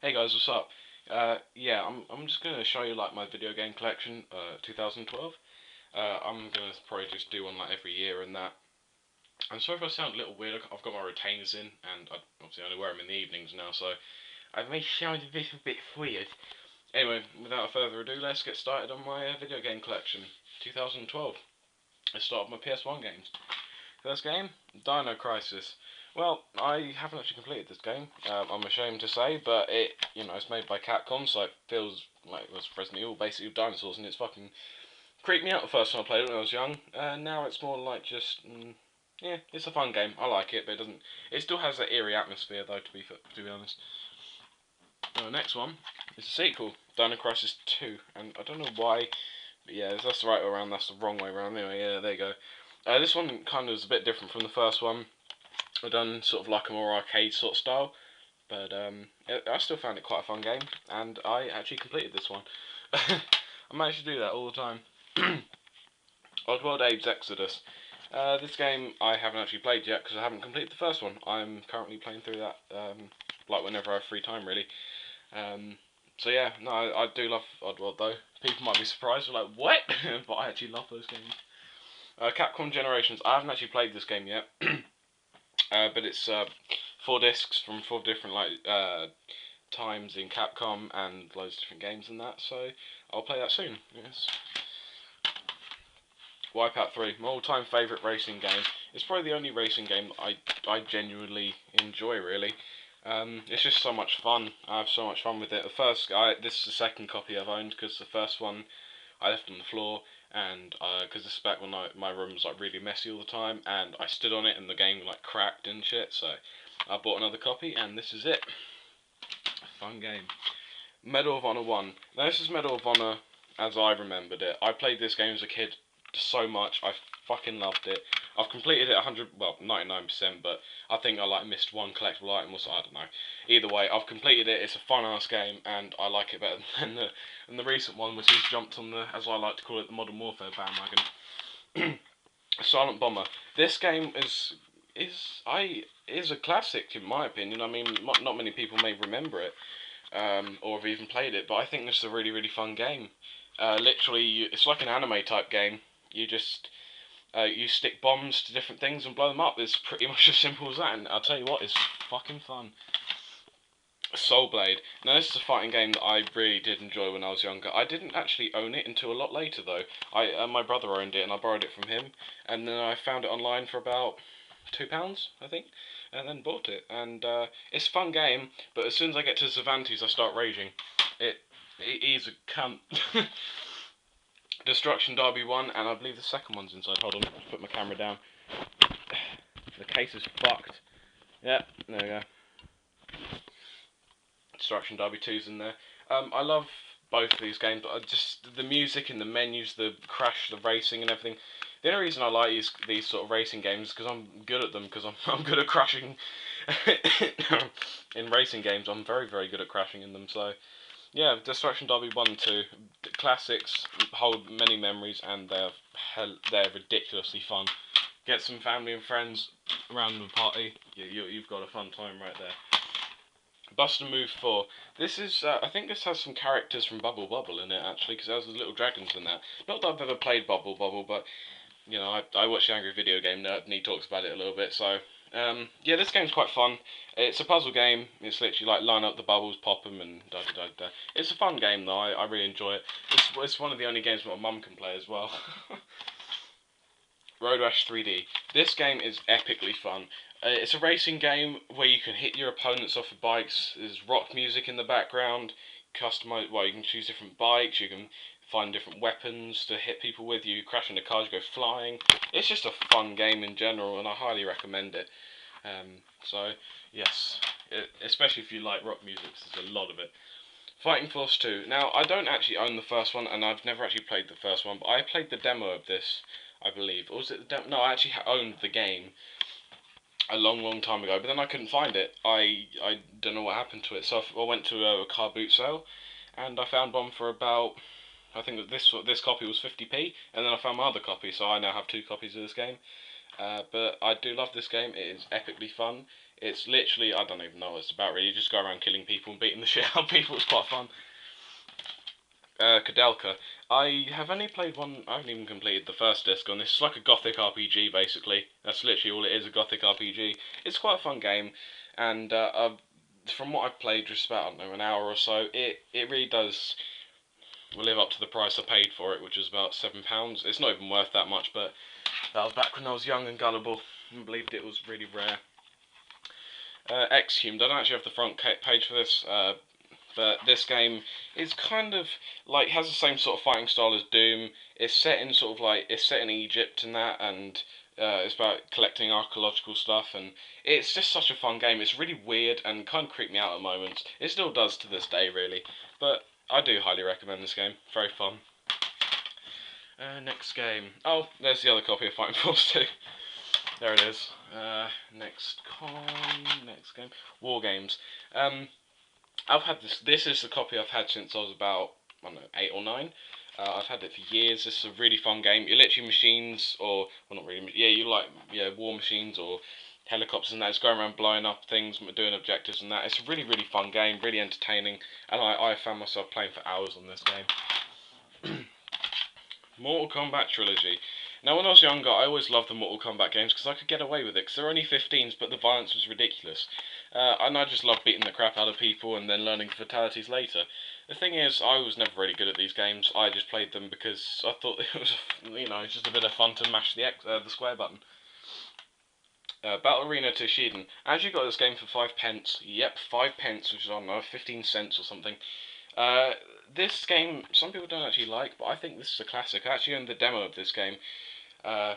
Hey guys, what's up? Yeah, I'm just gonna show you like my video game collection, 2012. I'm gonna probably just do one like every year and that. I'm sorry if I sound a little weird. I've got my retainers in, and I obviously only wear them in the evenings now, so I may sound a little bit weird. Anyway, without further ado, let's get started on my video game collection, 2012. Let's start with my PS1 games. First game, Dino Crisis. Well, I haven't actually completed this game. I'm ashamed to say, but it's made by Capcom, so it feels like it was Resident Evil, basically with dinosaurs, and it's fucking creeped me out the first time I played it when I was young. Now it's more like just, yeah, it's a fun game. I like it, but it doesn't. It still has that eerie atmosphere, though. To be honest. Next one is a sequel, Dino Crisis 2, and I don't know why. But yeah, if that's the right way around, that's the wrong way around. Anyway, yeah, there you go. This one kind of is a bit different from the first one. I've done sort of like a more arcade sort of style, but I still found it quite a fun game, and I actually completed this one. I managed to do that all the time. Oddworld Abe's Exodus. This game I haven't actually played yet because I haven't completed the first one. I'm currently playing through that, like whenever I have free time, really. So yeah, no, I do love Oddworld though. People might be surprised, they're like, what? But I actually love those games. Capcom Generations. I haven't actually played this game yet. But it's 4 discs from 4 different times in Capcom and loads of different games and that. So I'll play that soon. Yes. Wipeout 3, my all-time favourite racing game. It's probably the only racing game that I genuinely enjoy. Really, it's just so much fun. I have so much fun with it. This is the second copy I've owned because the first one I left on the floor, and because this is back when my room was like really messy all the time, and I stood on it and the game like cracked and shit. So I bought another copy, and this is it. Fun game. Medal of Honor 1. Now this is Medal of Honor as I remembered it. I played this game as a kid so much. I fucking loved it. I've completed it 99%, but I think I like missed one collectible item or so, I don't know. Either way, I've completed it. It's a fun ass game, and I like it better than the recent one, which has jumped on the, as I like to call it, the Modern Warfare bandwagon. Silent Bomber. This game is a classic in my opinion. I mean, not many people may remember it, or have even played it, but I think this is a really really fun game. Literally, it's like an anime type game. You just you stick bombs to different things and blow them up. It's pretty much as simple as that, and I'll tell you what, it's fucking fun. Soul Blade. Now this is a fighting game that I really did enjoy when I was younger. I didn't actually own it until a lot later though. My brother owned it and I borrowed it from him, and then I found it online for about £2, I think, and then bought it. And it's a fun game, but as soon as I get to Cervantes, I start raging. He's a cunt. Destruction Derby 1, and I believe the second one's inside. Hold on, let's put my camera down. The case is fucked. Yep, there we go. Destruction Derby 2's in there. I love both of these games, but just the music and the menus, the crash, the racing and everything. The only reason I like these sort of racing games is because I'm good at them, because I'm good at crashing. In racing games, I'm very, very good at crashing in them, so yeah, Destruction Derby 1 and 2, classics, hold many memories, and they're ridiculously fun. Get some family and friends around the party, you've got a fun time right there. Bust and Move 4. This is, I think this has some characters from Bubble Bobble in it, actually, because there's little dragons in that. Not that I've ever played Bubble Bobble, but, you know, I watch the Angry Video Game Nerd, and he talks about it a little bit, so, yeah, this game's quite fun. It's a puzzle game. It's literally like line up the bubbles, pop them, and da da da da. It's a fun game, though. I really enjoy it. It's one of the only games my mum can play as well. Road Rash 3D. This game is epically fun. It's a racing game where you can hit your opponents off of bikes. There's rock music in the background. Customize. Well, you can choose different bikes. You can find different weapons to hit people with. You crash into cars, you go flying. It's just a fun game in general, and I highly recommend it. So yes, especially if you like rock music, there's a lot of it. Fighting Force 2. Now, I don't actually own the first one, and I've never actually played the first one, but I played the demo of this, I believe. Or was it the demo? No, I actually owned the game a long, long time ago, but then I couldn't find it. I don't know what happened to it, so I went to a car boot sale, and I found one for about, I think this copy was 50p, and then I found my other copy, so I now have 2 copies of this game. But I do love this game. It is epically fun. It's literally, I don't even know what it's about really. You just go around killing people and beating the shit out of people. It's quite fun. Kudelka. I have only played one. I haven't even completed the first disc on this. It's like a gothic RPG basically. That's literally all it is, a gothic RPG. It's quite a fun game, and from what I've played, just about, I don't know, an hour or so, it really does live up to the price I paid for it, which was about £7. It's not even worth that much, but that was back when I was young and gullible and believed it was really rare. Exhumed. I don't actually have the front page for this, but this game is kind of like, has the same sort of fighting style as Doom. It's set in sort of like, it's set in Egypt and that, and it's about collecting archaeological stuff, and it's just such a fun game. It's really weird and kind of creeped me out at moments. It still does to this day, really, but I do highly recommend this game. Very fun. Next game. Oh, there's the other copy of Fighting Force 2. There it is. Next game. War Games. I've had this. This is the copy I've had since I was about, I don't know, 8 or 9. I've had it for years. This is a really fun game. You literally machines, or well, not really. Yeah, you like war machines or helicopters and that. It's going around blowing up things, doing objectives and that. It's a really really fun game, really entertaining, and I found myself playing for hours on this game. Mortal Kombat Trilogy. Now, when I was younger, I always loved the Mortal Kombat games because I could get away with it, because they're only 15s, but the violence was ridiculous. And I just loved beating the crap out of people and then learning fatalities later. The thing is, I was never really good at these games. I just played them because I thought it was, just a bit of fun to mash the square button. Battle Arena Toshiden. I actually got this game for 5p. Yep, 5p, which is, I don't know, 15 cents or something. This game, some people don't actually like, but I think this is a classic. I actually owned the demo of this game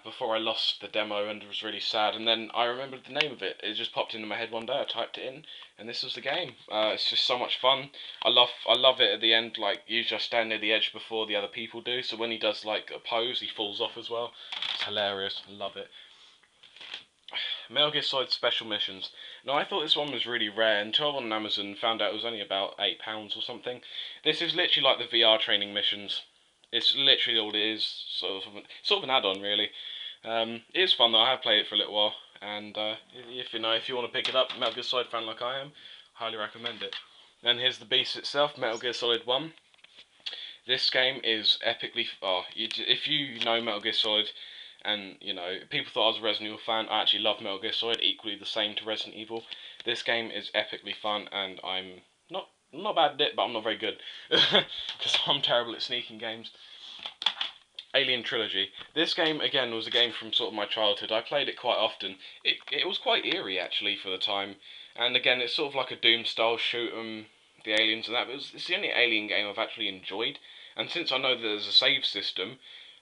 before I lost the demo and was really sad. And then I remembered the name of it. It just popped into my head one day. I typed it in, and this was the game. It's just so much fun. I love it at the end. Like, you just stand near the edge before the other people do. So when he does like a pose, he falls off as well. It's hilarious. I love it. Metal Gear Solid Special Missions. Now, I thought this one was really rare until I went on Amazon and found out it was only about £8 or something. This is literally like the VR training missions. It's literally all it is, sort of an add-on, really. It is fun though. I have played it for a little while, and if you want to pick it up, Metal Gear Solid fan like I am, highly recommend it. Then here's the beast itself, Metal Gear Solid 1. This game is epically. If you know Metal Gear Solid, and people thought I was a Resident Evil fan, I actually love Metal Gear Solid, equally the same to Resident Evil. This game is epically fun, and I'm not bad at it, but I'm not very good because I'm terrible at sneaking games. Alien Trilogy. This game again was a game from sort of my childhood. I played it quite often. It was quite eerie actually for the time, and again it's sort of like a Doom style shoot 'em, the aliens and that. But it's the only Alien game I've actually enjoyed, and since I know that there's a save system,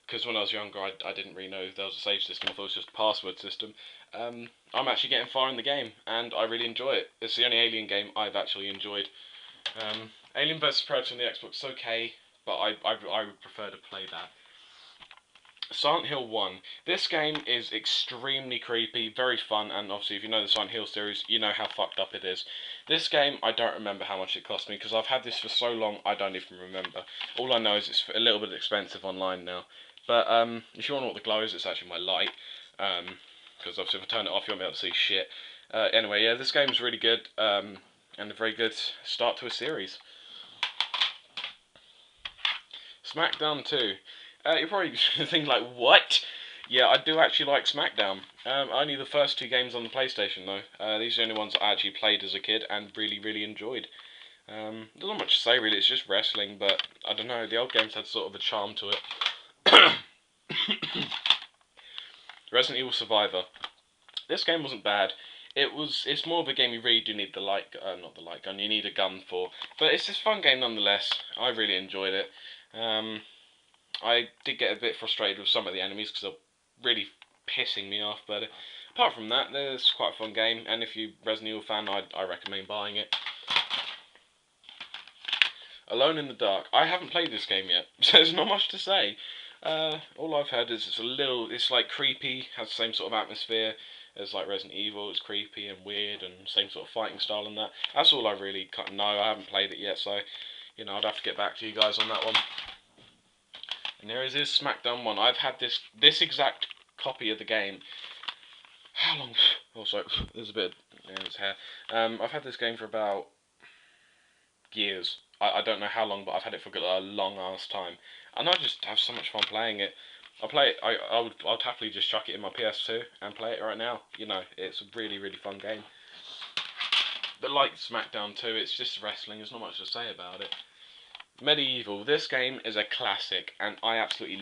because when I was younger I didn't really know there was a save system. I thought it was just a password system. I'm actually getting far in the game, and I really enjoy it. It's the only Alien game I've actually enjoyed. Alien vs Predator on the Xbox is okay, but I would prefer to play that. Silent Hill 1. This game is extremely creepy, very fun, and obviously if you know the Silent Hill series, you know how fucked up it is. This game, I don't remember how much it cost me, because I've had this for so long, I don't even remember. All I know is it's a little bit expensive online now. But if you want to know what the glow is, it's actually my light. Because obviously if I turn it off, you won't be able to see shit. Anyway, yeah, this game's really good, and a very good start to a series. SmackDown 2. You're probably thinking like, what? Yeah, I do actually like SmackDown. Only the first 2 games on the PlayStation though. These are the only ones I actually played as a kid and really, really enjoyed. There's not much to say really, it's just wrestling, but I don't know, the old games had sort of a charm to it. Resident Evil Survivor. This game wasn't bad. It's more of a game you really do need not the light gun, you need a gun for. But it's this fun game nonetheless. I really enjoyed it. I did get a bit frustrated with some of the enemies because they're really pissing me off, but apart from that, it's quite a fun game, and if you're a Resident Evil fan, I recommend buying it. Alone in the Dark. I haven't played this game yet, so there's not much to say. All I've heard is it's like creepy, has the same sort of atmosphere as like Resident Evil. It's creepy and weird and same sort of fighting style and that. That's all I really kind of know. I haven't played it yet, so I'd have to get back to you guys on that one. And here is his SmackDown 1. I've had this exact copy of the game How long? Also, there's a bit in his hair. I've had this game for about years. I don't know how long, but I've had it for a long ass time, and I just have so much fun playing it. I play it. I'd happily just chuck it in my PS2 and play it right now. You know, it's a really fun game. But like SmackDown 2, it's just wrestling. There's not much to say about it. Medieval. This game is a classic, and I absolutely